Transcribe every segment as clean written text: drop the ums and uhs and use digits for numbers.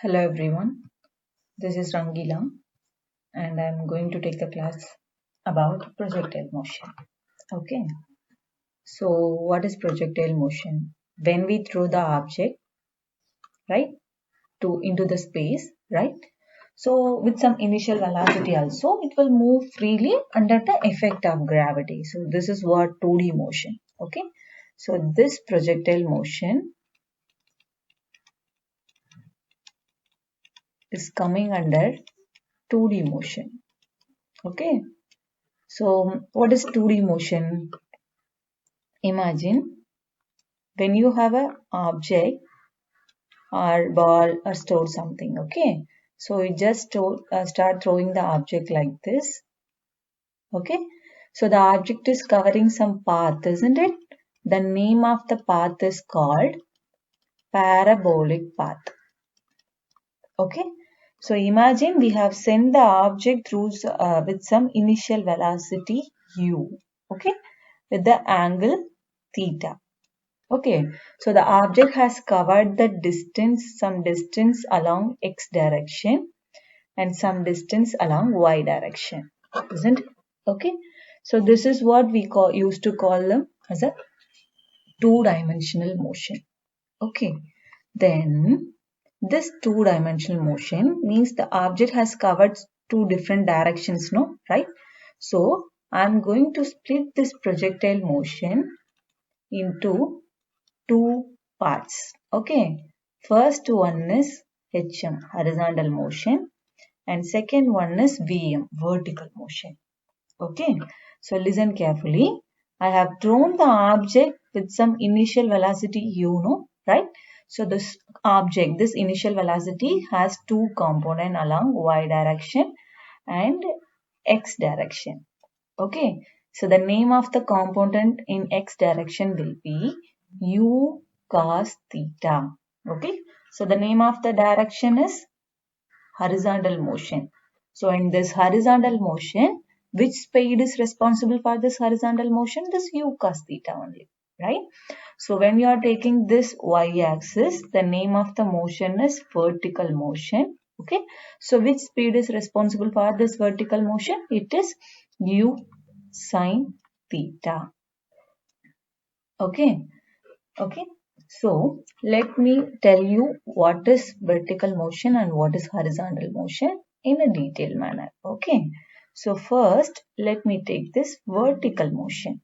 Hello everyone, this is Rangila and I am going to take the class about projectile motion. Okay, so what is projectile motion? When we throw the object, right, into the space, right? So with some initial velocity also, it will move freely under the effect of gravity. So this is what 2D motion. Okay, so this projectile motion is coming under 2D motion. Okay. So, what is 2D motion? Imagine when you have an object or ball or store something, okay? So, you just start throwing the object like this, okay? So, the object is covering some path, isn't it? The name of the path is called parabolic path, okay? So, imagine we have sent the object through with some initial velocity u, okay? With the angle theta. Okay, so the object has covered the distance, some distance along x direction and some distance along y direction, isn't it? Okay, so this is what we used to call them as a two-dimensional motion. Okay, then this two-dimensional motion means the object has covered two different directions, no? Right? So I'm going to split this projectile motion into two parts. Okay, first one is HM, horizontal motion, and second one is VM, vertical motion. Okay, so listen carefully. I have thrown the object with some initial velocity u, no, right? So this object, this initial velocity has two components along y direction and x direction. Okay, so the name of the component in x direction will be u cos theta. Okay, so the name of the direction is horizontal motion. So in this horizontal motion, which speed is responsible for this horizontal motion? This u cos theta only, right? So when you are taking this y-axis, the name of the motion is vertical motion. Okay, so which speed is responsible for this vertical motion? It is u sine theta. Okay, okay. So let me tell you what is vertical motion and what is horizontal motion in a detailed manner. Okay. So first let me take this vertical motion.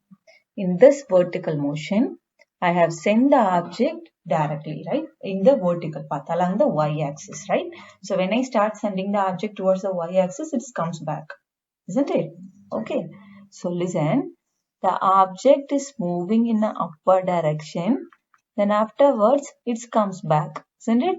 In this vertical motion, I have sent the object directly, right, in the vertical path along the y-axis, right? So when I start sending the object towards the y-axis, it comes back, isn't it? Okay. So listen, the object is moving in an upward direction, then afterwards it comes back, isn't it?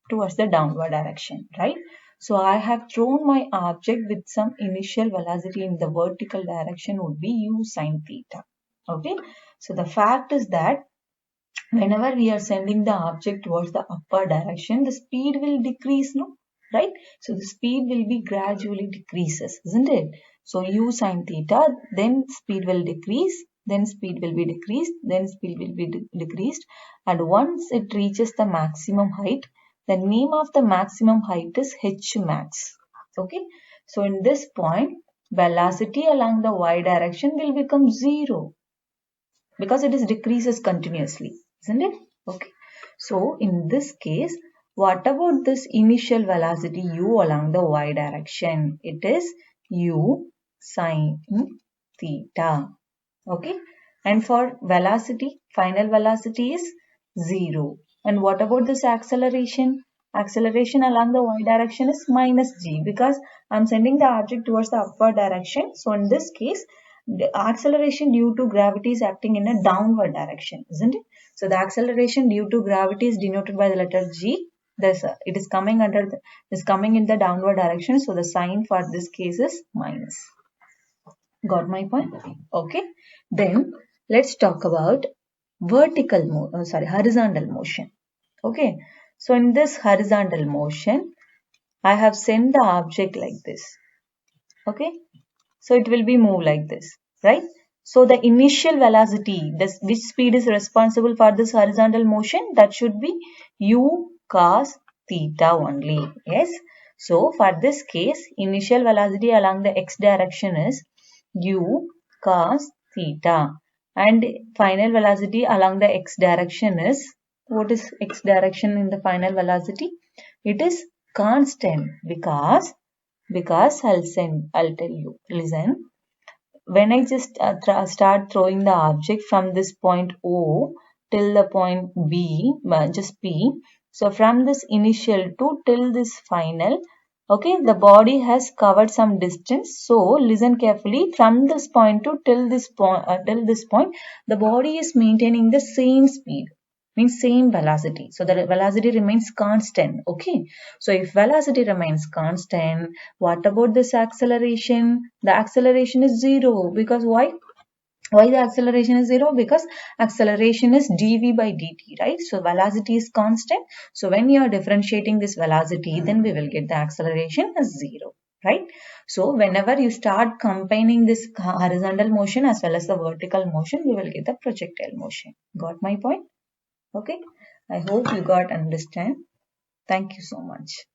Towards the downward direction, right? So I have thrown my object with some initial velocity in the vertical direction would be u sine theta. Okay, so the fact is that whenever we are sending the object towards the upper direction, the speed will decrease, no? Right? So the speed will be gradually decreases, isn't it? So u sine theta, then speed will decrease, then speed will be decreased, then speed will be decreased, and once it reaches the maximum height, the name of the maximum height is h max. Okay? So in this point, velocity along the y direction will become 0 because it is decreases continuously, isn't it? Okay, so in this case, what about this initial velocity u along the y direction? It is u sine theta. Okay, and for velocity, final velocity is 0. And what about this acceleration? Acceleration along the y direction is minus g because I'm sending the object towards the upward direction. So in this case, the acceleration due to gravity is acting in a downward direction, isn't it? So the acceleration due to gravity is denoted by the letter g. It is coming in the downward direction. So the sign for this case is minus. Got my point? Okay. Then let's talk about horizontal motion. Okay. So in this horizontal motion, I have sent the object like this. Okay. So it will be moved like this, right? So the initial velocity, which speed is responsible for this horizontal motion, that should be u cos theta only. Yes. So for this case, initial velocity along the x direction is u cos theta, and final velocity along the x direction is, what is x direction in the final velocity? It is constant because I'll tell you. Listen, when I just start throwing the object from this point O till the point B, just P. So from this initial to till this final, okay, the body has covered some distance. So listen carefully. From this point to till this point, the body is maintaining the same speed, means same velocity. So the velocity remains constant. Okay. So if velocity remains constant, what about this acceleration? The acceleration is zero, because why? Why the acceleration is zero? Because acceleration is dv by dt, right? So velocity is constant. So when you are differentiating this velocity, then we will get the acceleration as zero, right? So whenever you start combining this horizontal motion as well as the vertical motion, we will get the projectile motion. Got my point? Okay. I hope you got understand. Thank you so much.